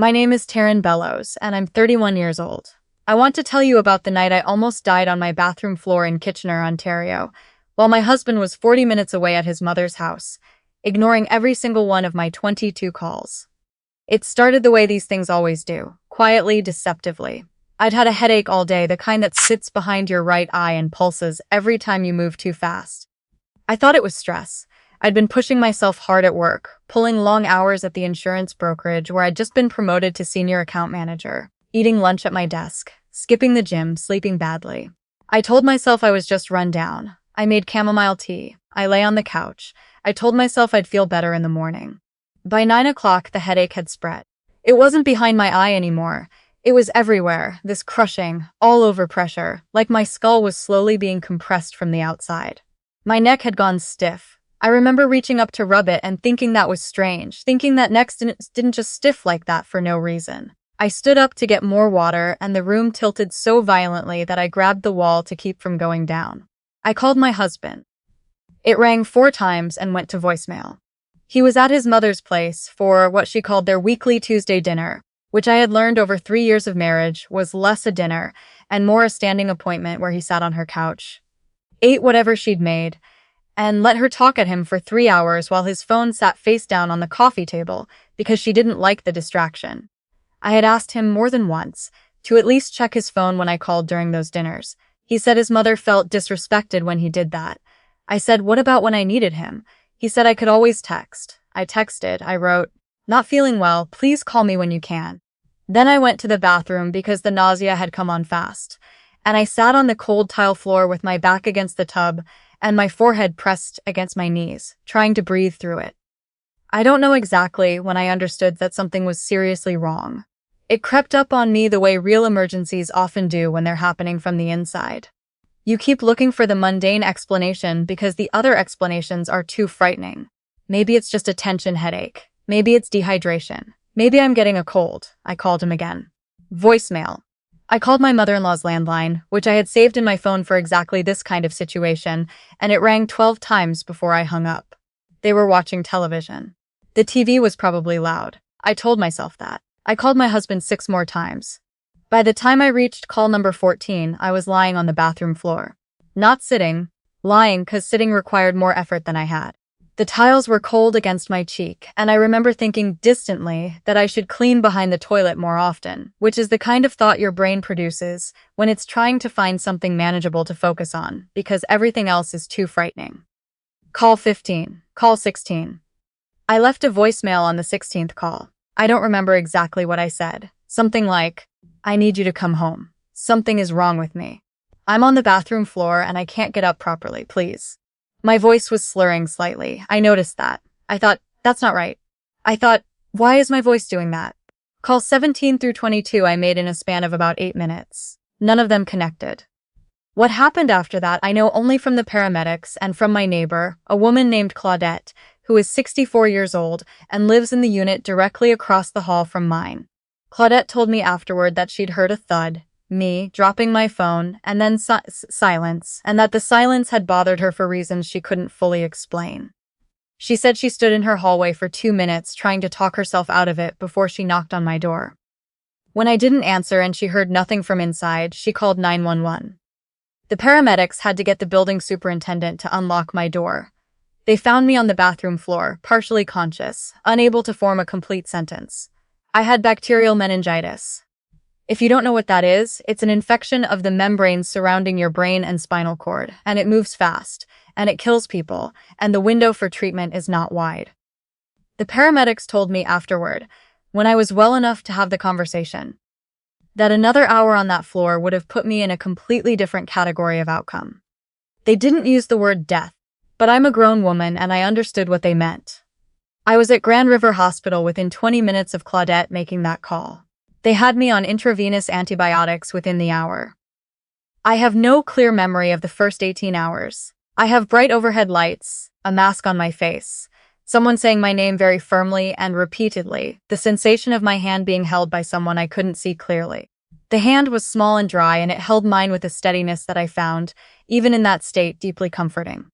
My name is Taryn Bellows, and I'm 31 years old. I want to tell you about the night I almost died on my bathroom floor in Kitchener, Ontario, while my husband was 40 minutes away at his mother's house, ignoring every single one of my 22 calls. It started the way these things always do, quietly, deceptively. I'd had a headache all day, the kind that sits behind your right eye and pulses every time you move too fast. I thought it was stress. I'd been pushing myself hard at work, pulling long hours at the insurance brokerage where I'd just been promoted to senior account manager, eating lunch at my desk, skipping the gym, sleeping badly. I told myself I was just run down. I made chamomile tea. I lay on the couch. I told myself I'd feel better in the morning. By 9 o'clock, the headache had spread. It wasn't behind my eye anymore. It was everywhere, this crushing, all-over pressure, like my skull was slowly being compressed from the outside. My neck had gone stiff. I remember reaching up to rub it and thinking that was strange, thinking that necks didn't just stiff like that for no reason. I stood up to get more water, and the room tilted so violently that I grabbed the wall to keep from going down. I called my husband. It rang 4 times and went to voicemail. He was at his mother's place for what she called their weekly Tuesday dinner, which I had learned over 3 years of marriage was less a dinner and more a standing appointment where he sat on her couch, ate whatever she'd made, and let her talk at him for 3 hours while his phone sat face down on the coffee table because she didn't like the distraction. I had asked him more than once to at least check his phone when I called during those dinners. He said his mother felt disrespected when he did that. I said, what about when I needed him? He said I could always text. I texted. I wrote, "Not feeling well, please call me when you can." Then I went to the bathroom because the nausea had come on fast, and I sat on the cold tile floor with my back against the tub and my forehead pressed against my knees, trying to breathe through it. I don't know exactly when I understood that something was seriously wrong. It crept up on me the way real emergencies often do when they're happening from the inside. You keep looking for the mundane explanation because the other explanations are too frightening. Maybe it's just a tension headache. Maybe it's dehydration. Maybe I'm getting a cold. I called him again. Voicemail. I called my mother-in-law's landline, which I had saved in my phone for exactly this kind of situation, and it rang 12 times before I hung up. They were watching television. The TV was probably loud. I told myself that. I called my husband 6 more times. By the time I reached call number 14, I was lying on the bathroom floor. Not sitting, lying, because sitting required more effort than I had. The tiles were cold against my cheek, and I remember thinking distantly that I should clean behind the toilet more often, which is the kind of thought your brain produces when it's trying to find something manageable to focus on, because everything else is too frightening. Call 15. Call 16. I left a voicemail on the 16th call. I don't remember exactly what I said. Something like, "I need you to come home. Something is wrong with me. I'm on the bathroom floor and I can't get up properly, please." My voice was slurring slightly. I noticed that. I thought, that's not right. I thought, why is my voice doing that? Calls 17 through 22 I made in a span of about 8 minutes. None of them connected. What happened after that I know only from the paramedics and from my neighbor, a woman named Claudette, who is 64 years old and lives in the unit directly across the hall from mine. Claudette told me afterward that she'd heard a thud, me dropping my phone, and then silence, and that the silence had bothered her for reasons she couldn't fully explain. She said she stood in her hallway for 2 minutes trying to talk herself out of it before she knocked on my door. When I didn't answer and she heard nothing from inside, she called 911. The paramedics had to get the building superintendent to unlock my door. They found me on the bathroom floor, partially conscious, unable to form a complete sentence. I had bacterial meningitis. If you don't know what that is, it's an infection of the membranes surrounding your brain and spinal cord, and it moves fast, and it kills people, and the window for treatment is not wide. The paramedics told me afterward, when I was well enough to have the conversation, that another hour on that floor would have put me in a completely different category of outcome. They didn't use the word death, but I'm a grown woman and I understood what they meant. I was at Grand River Hospital within 20 minutes of Claudette making that call. They had me on intravenous antibiotics within the hour. I have no clear memory of the first 18 hours. I have bright overhead lights, a mask on my face, someone saying my name very firmly and repeatedly, the sensation of my hand being held by someone I couldn't see clearly. The hand was small and dry, and it held mine with a steadiness that I found, even in that state, deeply comforting.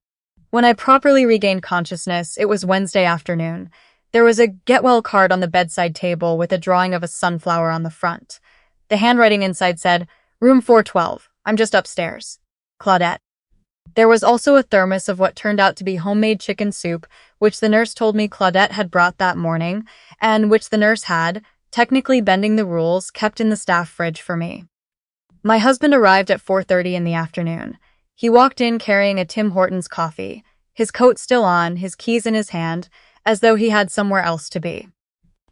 When I properly regained consciousness, it was Wednesday afternoon. There was a get well card on the bedside table with a drawing of a sunflower on the front. The handwriting inside said, "Room 412. I'm just upstairs. Claudette." There was also a thermos of what turned out to be homemade chicken soup, which the nurse told me Claudette had brought that morning, and which the nurse had, technically bending the rules, kept in the staff fridge for me. My husband arrived at 4:30 in the afternoon. He walked in carrying a Tim Hortons coffee, his coat still on, his keys in his hand, as though he had somewhere else to be.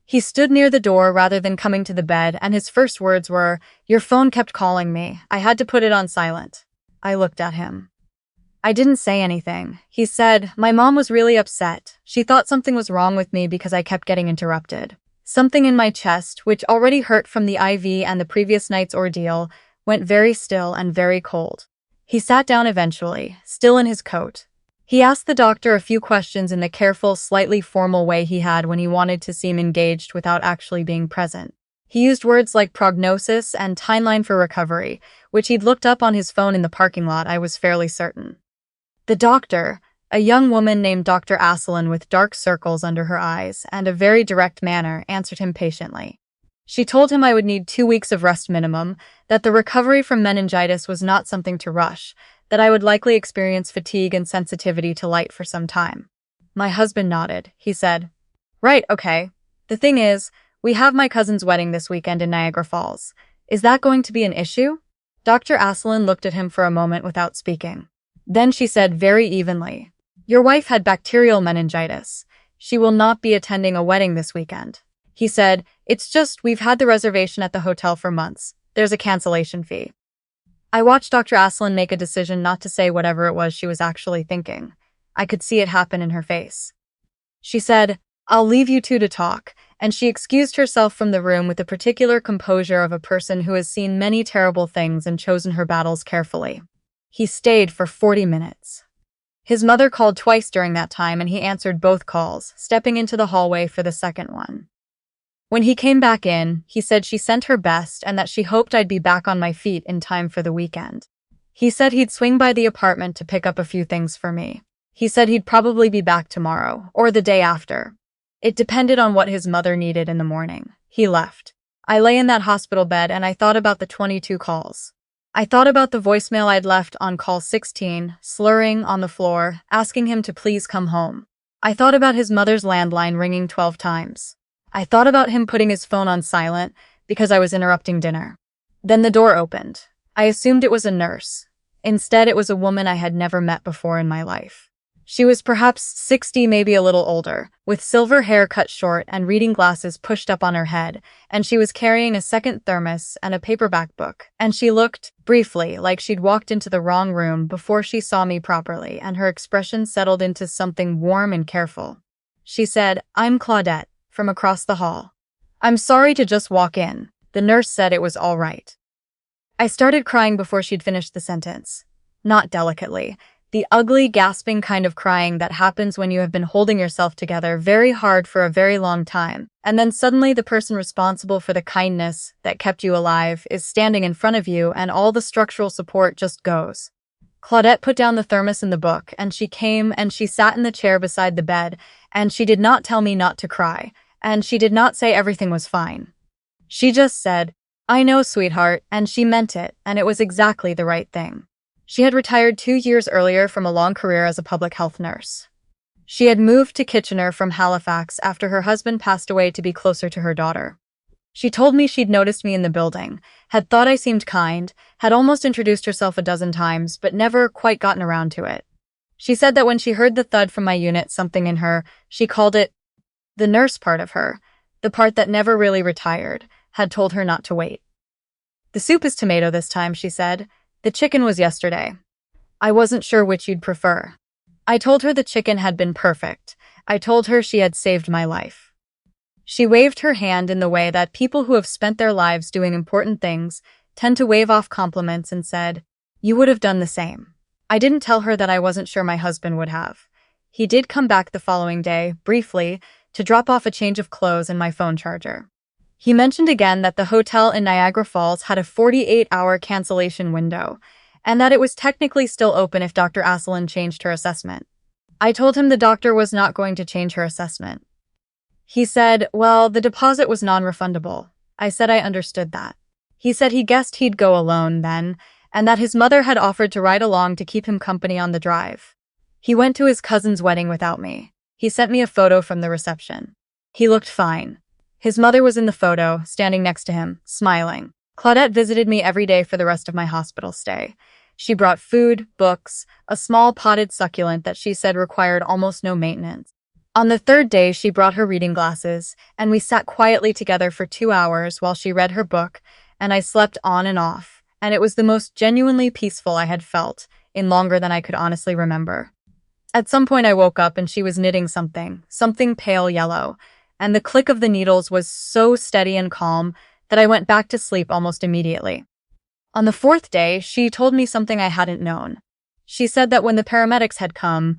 He stood near the door rather than coming to the bed, and his first words were, "Your phone kept calling me. I had to put it on silent." I looked at him. I didn't say anything. He said, "My mom was really upset. She thought something was wrong with me because I kept getting interrupted." Something in my chest, which already hurt from the IV and the previous night's ordeal, went very still and very cold. He sat down eventually, still in his coat. He asked the doctor a few questions in the careful, slightly formal way he had when he wanted to seem engaged without actually being present. He used words like prognosis and timeline for recovery, which he'd looked up on his phone in the parking lot, I was fairly certain. The doctor, a young woman named Dr. Asselin with dark circles under her eyes and a very direct manner, answered him patiently. She told him I would need 2 weeks of rest minimum, that the recovery from meningitis was not something to rush, that I would likely experience fatigue and sensitivity to light for some time. My husband nodded. He said, "Right, okay. The thing is, we have my cousin's wedding this weekend in Niagara Falls. Is that going to be an issue?" Dr. Asselin looked at him for a moment without speaking. Then she said very evenly, "Your wife had bacterial meningitis. She will not be attending a wedding this weekend." He said, "It's just we've had the reservation at the hotel for months. There's a cancellation fee." I watched Dr. Asselin make a decision not to say whatever it was she was actually thinking. I could see it happen in her face. She said, "I'll leave you two to talk," and she excused herself from the room with the particular composure of a person who has seen many terrible things and chosen her battles carefully. He stayed for 40 minutes. His mother called twice during that time, and he answered both calls, stepping into the hallway for the second one. When he came back in, he said she sent her best and that she hoped I'd be back on my feet in time for the weekend. He said he'd swing by the apartment to pick up a few things for me. He said he'd probably be back tomorrow, or the day after. It depended on what his mother needed in the morning. He left. I lay in that hospital bed and I thought about the 22 calls. I thought about the voicemail I'd left on call 16, slurring on the floor, asking him to please come home. I thought about his mother's landline ringing 12 times. I thought about him putting his phone on silent because I was interrupting dinner. Then the door opened. I assumed it was a nurse. Instead, it was a woman I had never met before in my life. She was perhaps 60, maybe a little older, with silver hair cut short and reading glasses pushed up on her head, and she was carrying a second thermos and a paperback book, and she looked, briefly, like she'd walked into the wrong room before she saw me properly, and her expression settled into something warm and careful. She said, "I'm Claudette, from across the hall. I'm sorry to just walk in." The nurse said it was all right. I started crying before she'd finished the sentence. Not delicately. The ugly, gasping kind of crying that happens when you have been holding yourself together very hard for a very long time, and then suddenly the person responsible for the kindness that kept you alive is standing in front of you and all the structural support just goes. Claudette put down the thermos and the book, and she came and she sat in the chair beside the bed, and she did not tell me not to cry, and she did not say everything was fine. She just said, "I know, sweetheart," and she meant it, and it was exactly the right thing. She had retired 2 years earlier from a long career as a public health nurse. She had moved to Kitchener from Halifax after her husband passed away to be closer to her daughter. She told me she'd noticed me in the building, had thought I seemed kind, had almost introduced herself a dozen times, but never quite gotten around to it. She said that when she heard the thud from my unit, something in her, she called it the nurse part of her, the part that never really retired, had told her not to wait. "The soup is tomato this time," she said. "The chicken was yesterday. I wasn't sure which you'd prefer." I told her the chicken had been perfect. I told her she had saved my life. She waved her hand in the way that people who have spent their lives doing important things tend to wave off compliments and said, "You would have done the same." I didn't tell her that I wasn't sure my husband would have. He did come back the following day, briefly, to drop off a change of clothes and my phone charger. He mentioned again that the hotel in Niagara Falls had a 48-hour cancellation window, and that it was technically still open if Dr. Asselin changed her assessment. I told him the doctor was not going to change her assessment. He said, well, the deposit was non-refundable. I said I understood that. He said he guessed he'd go alone then, and that his mother had offered to ride along to keep him company on the drive. He went to his cousin's wedding without me. He sent me a photo from the reception. He looked fine. His mother was in the photo, standing next to him, smiling. Claudette visited me every day for the rest of my hospital stay. She brought food, books, a small potted succulent that she said required almost no maintenance. On the third day, she brought her reading glasses, and we sat quietly together for 2 hours while she read her book, and I slept on and off, and it was the most genuinely peaceful I had felt in longer than I could honestly remember. At some point I woke up and she was knitting something pale yellow, and the click of the needles was so steady and calm that I went back to sleep almost immediately. On the fourth day, she told me something I hadn't known. She said that when the paramedics had come,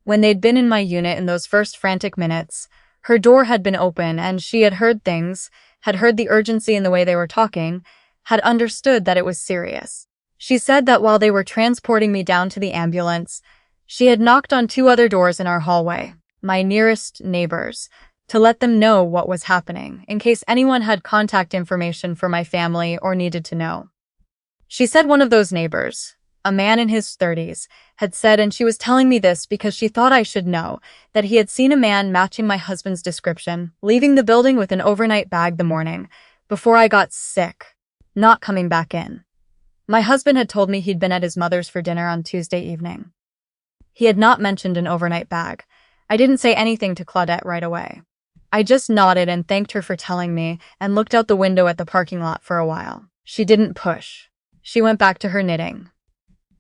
when they'd been in my unit in those first frantic minutes, her door had been open and she had heard things, had heard the urgency in the way they were talking, had understood that it was serious. She said that while they were transporting me down to the ambulance, she had knocked on 2 other doors in our hallway, my nearest neighbors, to let them know what was happening, in case anyone had contact information for my family or needed to know. She said one of those neighbors, a man in his 30s, had said, and she was telling me this because she thought I should know, that he had seen a man matching my husband's description, leaving the building with an overnight bag the morning, before I got sick, not coming back in. My husband had told me he'd been at his mother's for dinner on Tuesday evening. He had not mentioned an overnight bag. I didn't say anything to Claudette right away. I just nodded and thanked her for telling me and looked out the window at the parking lot for a while. She didn't push. She went back to her knitting.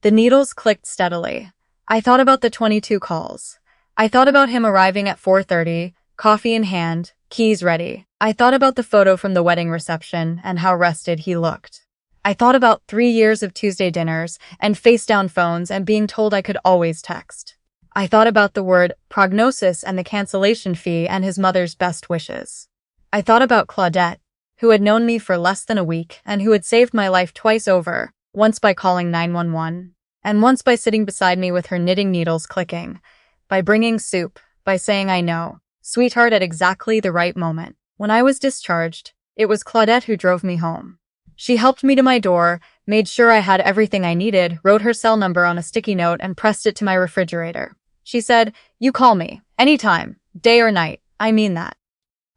The needles clicked steadily. I thought about the 22 calls. I thought about him arriving at 4:30, coffee in hand, keys ready. I thought about the photo from the wedding reception and how rested he looked. I thought about 3 years of Tuesday dinners and face-down phones and being told I could always text. I thought about the word prognosis and the cancellation fee and his mother's best wishes. I thought about Claudette, who had known me for less than a week and who had saved my life twice over, once by calling 911, and once by sitting beside me with her knitting needles clicking, by bringing soup, by saying I know, sweetheart, at exactly the right moment. When I was discharged, it was Claudette who drove me home. She helped me to my door, made sure I had everything I needed, wrote her cell number on a sticky note and pressed it to my refrigerator. She said, "You call me, anytime, day or night, I mean that."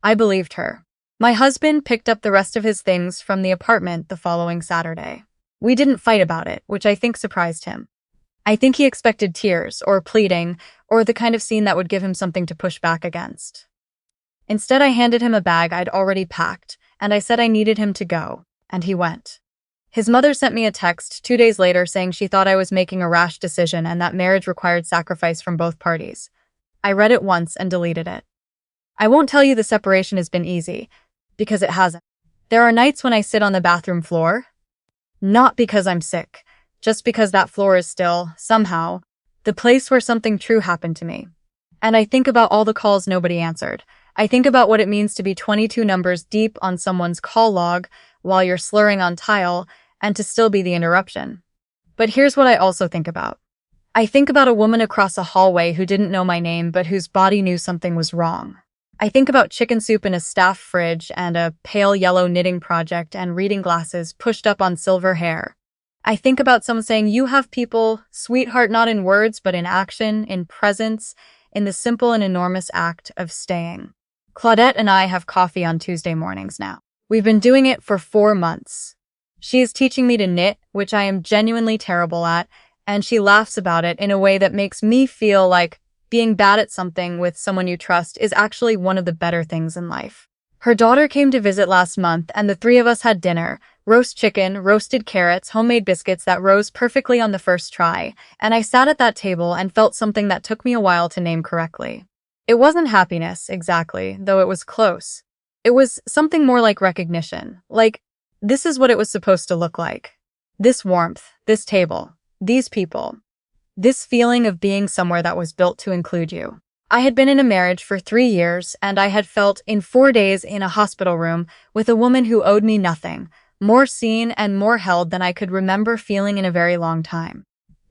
I believed her. My husband picked up the rest of his things from the apartment the following Saturday. We didn't fight about it, which I think surprised him. I think he expected tears, or pleading, or the kind of scene that would give him something to push back against. Instead, I handed him a bag I'd already packed, and I said I needed him to go, and he went. His mother sent me a text 2 days later saying she thought I was making a rash decision and that marriage required sacrifice from both parties. I read it once and deleted it. I won't tell you the separation has been easy, because it hasn't. There are nights when I sit on the bathroom floor, not because I'm sick, just because that floor is still, somehow, the place where something true happened to me. And I think about all the calls nobody answered. I think about what it means to be 22 numbers deep on someone's call log while you're slurring on tile, and to still be the interruption. But here's what I also think about. I think about a woman across a hallway who didn't know my name but whose body knew something was wrong. I think about chicken soup in a staff fridge and a pale yellow knitting project and reading glasses pushed up on silver hair. I think about someone saying, "You have people, sweetheart," not in words but in action, in presence, in the simple and enormous act of staying. Claudette and I have coffee on Tuesday mornings now. We've been doing it for 4 months. She is teaching me to knit, which I am genuinely terrible at, and she laughs about it in a way that makes me feel like being bad at something with someone you trust is actually one of the better things in life. Her daughter came to visit last month, and the 3 of us had dinner: roast chicken, roasted carrots, homemade biscuits that rose perfectly on the first try, and I sat at that table and felt something that took me a while to name correctly. It wasn't happiness, exactly, though it was close. It was something more like recognition, like, this is what it was supposed to look like. This warmth, this table, these people. This feeling of being somewhere that was built to include you. I had been in a marriage for 3 years, and I had felt in 4 days in a hospital room with a woman who owed me nothing, more seen and more held than I could remember feeling in a very long time.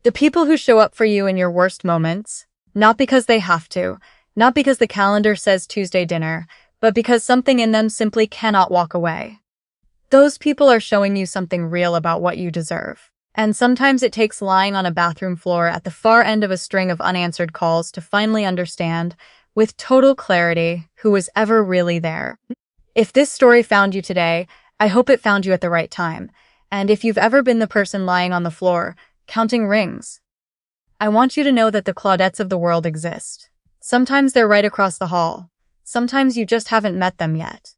The people who show up for you in your worst moments, not because they have to, not because the calendar says Tuesday dinner, but because something in them simply cannot walk away. Those people are showing you something real about what you deserve. And sometimes it takes lying on a bathroom floor at the far end of a string of unanswered calls to finally understand, with total clarity, who was ever really there. If this story found you today, I hope it found you at the right time. And if you've ever been the person lying on the floor, counting rings, I want you to know that the Claudettes of the world exist. Sometimes they're right across the hall. Sometimes you just haven't met them yet.